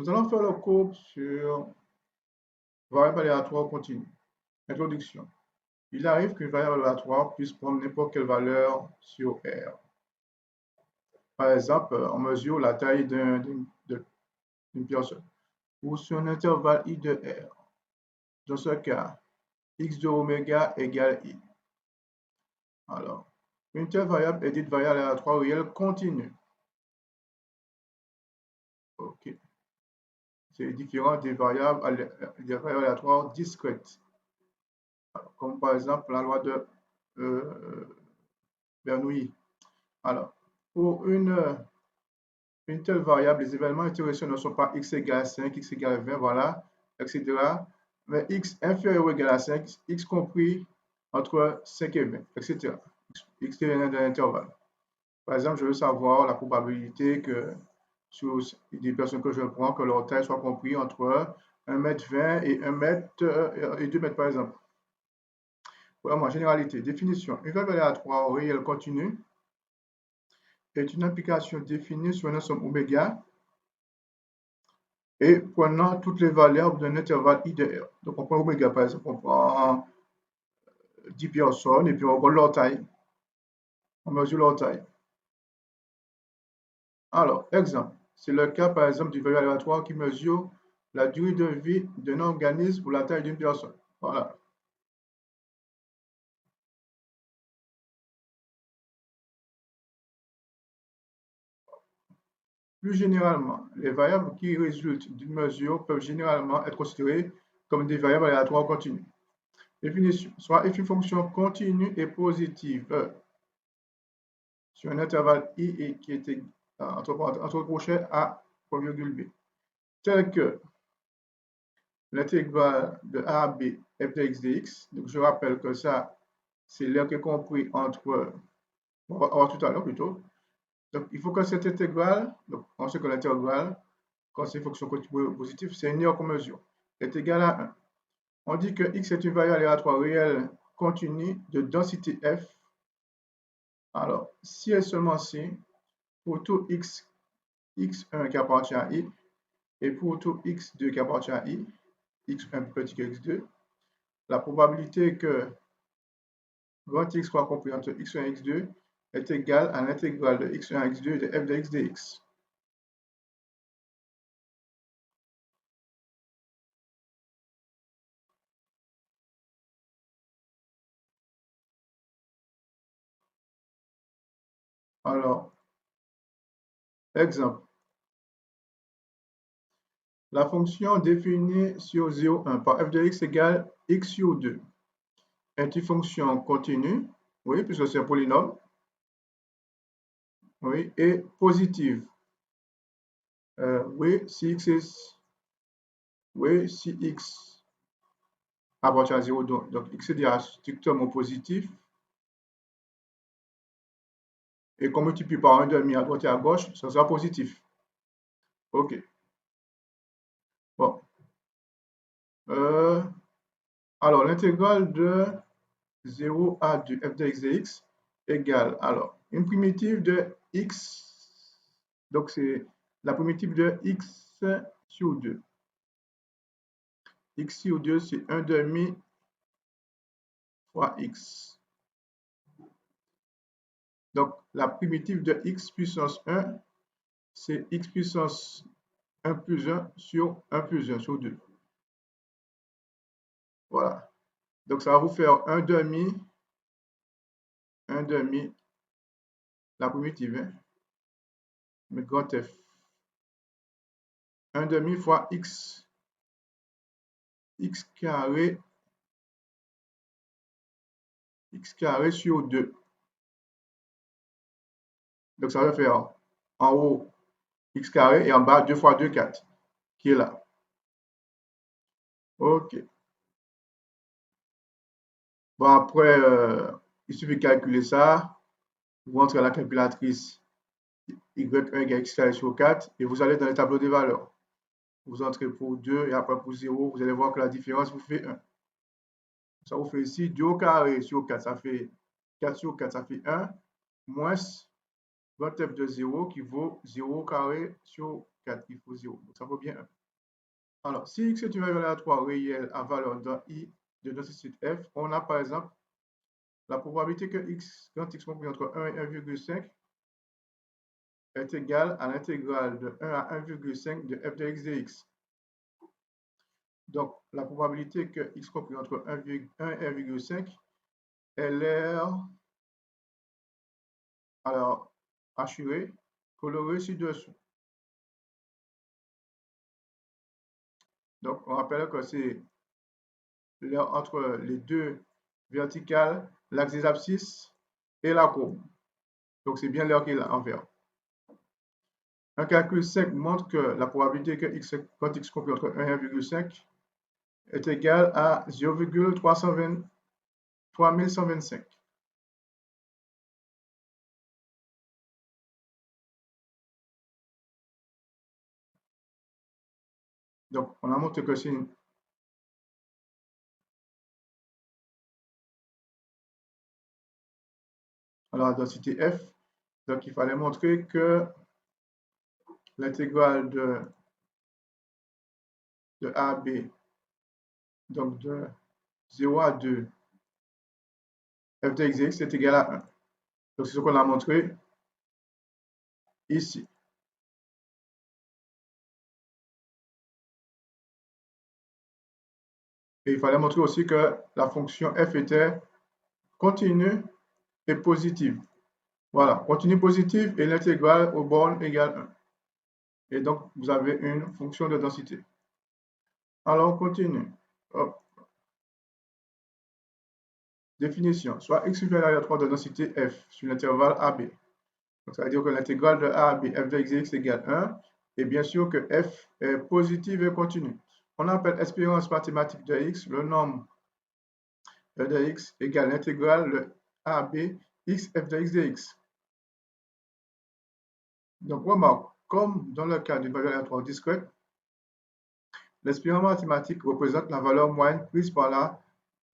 Nous allons faire le cours sur variable aléatoire continue. Introduction. Il arrive qu'une variable aléatoire puisse prendre n'importe quelle valeur sur R. Par exemple, on mesure la taille d'une personne ou sur un intervalle I de R. Dans ce cas, x de oméga égale I. Alors, une telle variable est dite variable aléatoire réelle continue. OK. C'est différent des variables aléatoires discrètes. Alors, comme par exemple la loi de Bernoulli. Alors, pour une telle variable, les événements intéressants ne sont pas x égale 5, x égale 20, voilà, etc. Mais x inférieur ou égal à 5, x compris entre 5 et 20, etc. X devient de l'intervalle. Par exemple, je veux savoir la probabilité que sur des personnes que je prends, que leur taille soit compris entre 1,20 m et 1 m et 2 m par exemple. Vraiment, généralité, définition. Une variable aléatoire réelle continue est une application définie sur un ensemble oméga et prenant toutes les valeurs d'un intervalle I de R. Donc, on prend oméga, par exemple, on prend 10 personnes et puis on regarde leur taille. On mesure leur taille. Alors, exemple, c'est le cas, par exemple, du variable aléatoire qui mesure la durée de vie d'un organisme ou la taille d'une personne. Voilà. Plus généralement, les variables qui résultent d'une mesure peuvent généralement être considérées comme des variables aléatoires continues. Définition. Soit if une fonction continue et positive sur un intervalle I et qui est entre crochets A, virgule B, tel que l'intégrale de A à B f de x dx. Donc, je rappelle que ça, c'est l'air qui est compris entre, on va voir tout à l'heure plutôt. Donc, il faut que cette intégrale, donc on sait que l'intégrale, quand c'est une fonction continue positive, c'est une erreur qu'on mesure, est égale à 1. On dit que x est une variable aléatoire réelle continue de densité f. Alors, si et seulement si, pour tout x1 qui appartient à I, et pour tout x2 qui appartient à I, x1 plus petit que x2, la probabilité que grand X soit compris entre x1 et x2 est égale à l'intégrale de x1 à x2 de f de x dx. Alors, exemple. La fonction définie sur 0, 1 par f de x égale x sur 2 est une fonction continue, oui, puisque c'est un polynôme, oui, et positive. Oui, si x appartient à 0, donc x est strictement positif, et qu'on multiplie par 1,5 à droite et à gauche, ça sera positif. OK. Bon. Alors, l'intégrale de 0 à 2 f de x dx égale, alors, une primitive de x, donc c'est la primitive de x sur 2. X sur 2, c'est 1,5 fois x. Donc, la primitive de x puissance 1, c'est x puissance 1 plus 1 sur 1 plus 1 sur 2. Voilà. Donc, ça va vous faire 1,5, la primitive, hein, mais grand F. 1,5 fois x carré sur 2. Donc, ça va faire en haut x carré et en bas 2 fois 2, 4, qui est là. OK. Bon, après, il suffit de calculer ça. Vous rentrez à la calculatrice y1 égale x carré sur 4 et vous allez dans le tableau des valeurs. Vous entrez pour 2 et après pour 0, vous allez voir que la différence vous fait 1. Ça vous fait ici 2 au carré sur 4, ça fait 4 sur 4, ça fait 1, moins grand F de 0 qui vaut 0 au carré sur 4, il faut 0. Donc, ça vaut bien 1. Alors, si x est une valeur aléatoire réelle à valeur dans I de notre site F, on a par exemple la probabilité que x, quand x compris entre 1 et 1,5 est égale à l'intégrale de 1 à 1,5 de f de x dx. Donc, la probabilité que x compris entre 1 et 1,5 est l'air, alors, assuré, coloré ci-dessous. Donc, on rappelle que c'est l'air entre les deux verticales, l'axe des abscisses et la courbe. Donc, c'est bien l'air qui est là en vert. Un calcul 5 montre que la probabilité que x, quand x compris entre 1 et 1,5 est égale à 0,3125. Donc, on a montré que c'est une... Alors, la densité F, donc il fallait montrer que l'intégrale de A à B, donc de 0 à 2, f de x est égal à 1. Donc, c'est ce qu'on a montré ici. Et il fallait montrer aussi que la fonction f était continue et positive. Voilà, continue positive et l'intégrale aux bornes égale 1. Et donc, vous avez une fonction de densité. Alors, on continue. Hop. Définition. Soit x supérieur à 3 de densité f sur l'intervalle AB. Donc, ça veut dire que l'intégrale de A à B, f de x égale 1. Et bien sûr que f est positive et continue. On appelle espérance mathématique de x le nombre de x égale l'intégrale de A à B, x f de x dx. Donc, remarque, comme dans le cas d'une valeur aléatoire discrète, l'espérance mathématique représente la valeur moyenne prise par la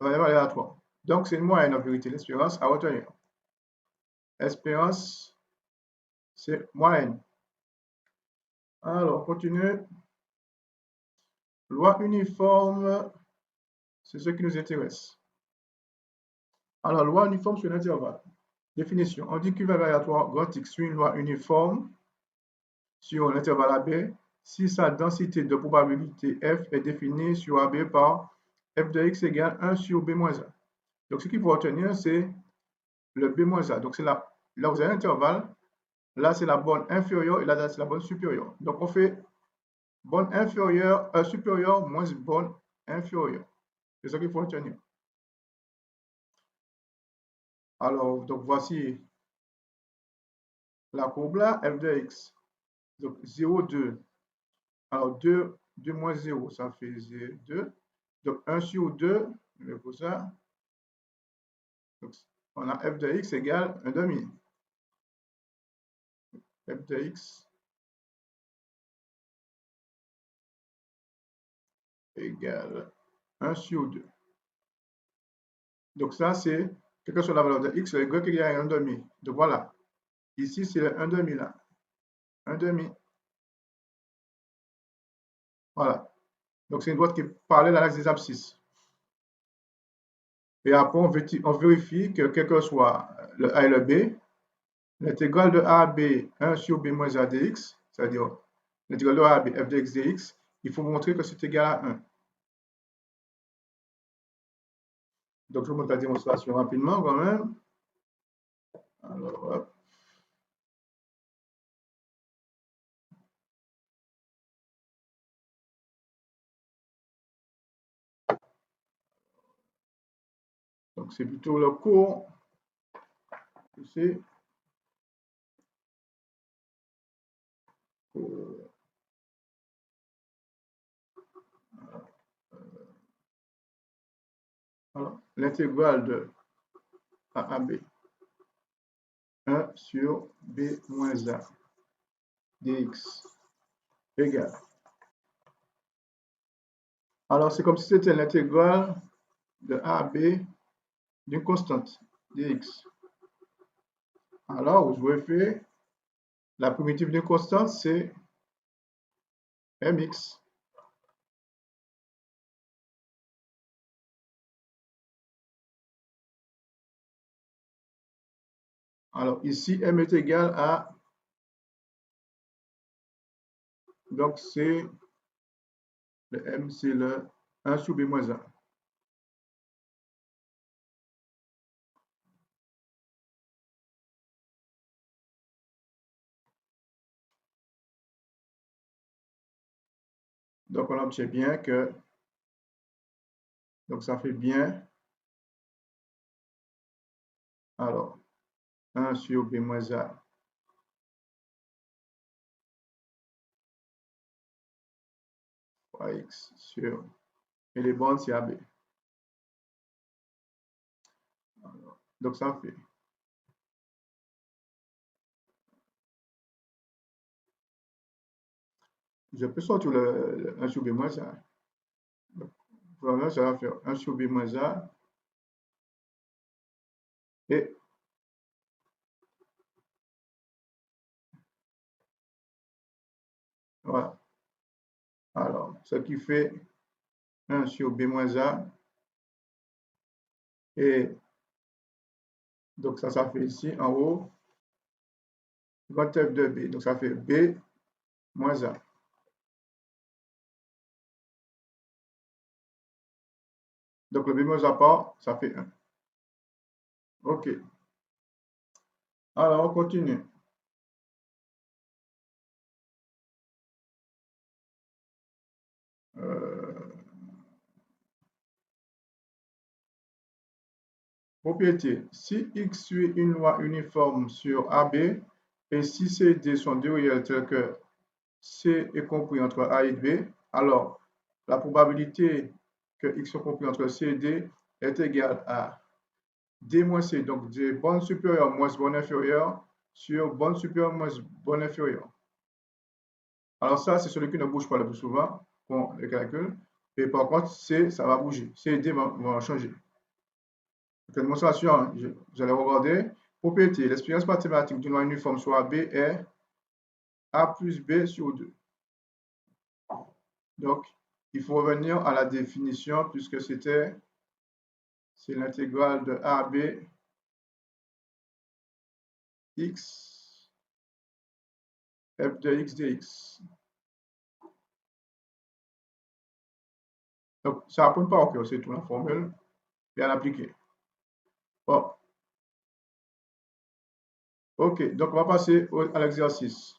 valeur aléatoire. Donc, c'est une moyenne en vérité, l'espérance à retenir. Espérance, c'est moyenne. Alors, on continue. Loi uniforme, c'est ce qui nous intéresse. Alors, loi uniforme sur l'intervalle. Définition. On dit qu'une valeur aléatoire grand X suit une loi uniforme sur l'intervalle AB si sa densité de probabilité F est définie sur AB par f de x égale 1 sur b-1. Donc, ce qu'il faut retenir, c'est le b-a. Donc, c'est là où vous avez l'intervalle. Là, c'est la borne inférieure et là, c'est la borne supérieure. Donc, on fait borne inférieure, supérieure moins borne inférieure. C'est ça qu'il faut retenir. Alors, donc voici la courbe là, f de x. Donc 0, 2. Alors 2 moins 0, ça fait 2. Donc 1 sur 2, pour ça. Donc, on a f de x égale 1 demi. F de x égale 1 sur 2. Donc ça, c'est, quelle que soit la valeur de x, le y égale 1 demi. Donc voilà. Ici, c'est le 1 demi là. 1 demi. Voilà. Donc c'est une droite qui est parallèle à l'axe des abscisses. Et après, on vérifie que quel que soit le a et le b, l'intégrale de a à b 1 sur b moins a dx, c'est-à-dire l'intégrale de a à b f de x dx, il faut montrer que c'est égal à 1. Donc, je vous montre la démonstration rapidement quand même. Alors, hop. Donc, c'est plutôt le cours. C'est l'intégrale de a à b 1 sur b moins a dx égale. Alors, c'est comme si c'était l'intégrale de a à b d'une constante dx. Alors, je vais faire la primitive d'une constante, c'est mx. Alors ici, m est égal à, donc c'est le m, c'est le 1 sur b moins 1. Donc on obtient bien que, donc ça fait bien, alors 1 sur b moins 1 fois x sur, et les bornes c'est AB. Donc ça fait, je peux sortir le 1 sur b moins 1. Donc, voilà, ça va faire 1 sur b moins 1 et voilà. Alors, ce qui fait 1 sur b moins 1 et donc ça fait ici en haut grand F de b. Donc ça fait b moins 1. Donc le b moins 1 part, ça fait 1. OK. Alors on continue. Propriété. Si X suit une loi uniforme sur AB et si C et D sont deux réels tels que C est compris entre A et B, alors la probabilité que X soit compris entre C et D est égale à D moins C, donc D borne supérieure moins borne inférieure sur borne supérieure moins borne inférieure. Alors ça, c'est celui qui ne bouge pas le plus souvent, qu'on le calcule. Et par contre, C, ça va bouger. C et D vont changer. Donc, démonstration, vous allez regarder. Propriété, l'expérience mathématique d'une loi uniforme sur AB est A plus B sur 2. Donc, il faut revenir à la définition puisque c'est l'intégrale de AB x f de x dx. Donc, ça apprend pas au cœur, c'est tout la formule et à l'appliquer. Bon. OK, donc on va passer à l'exercice.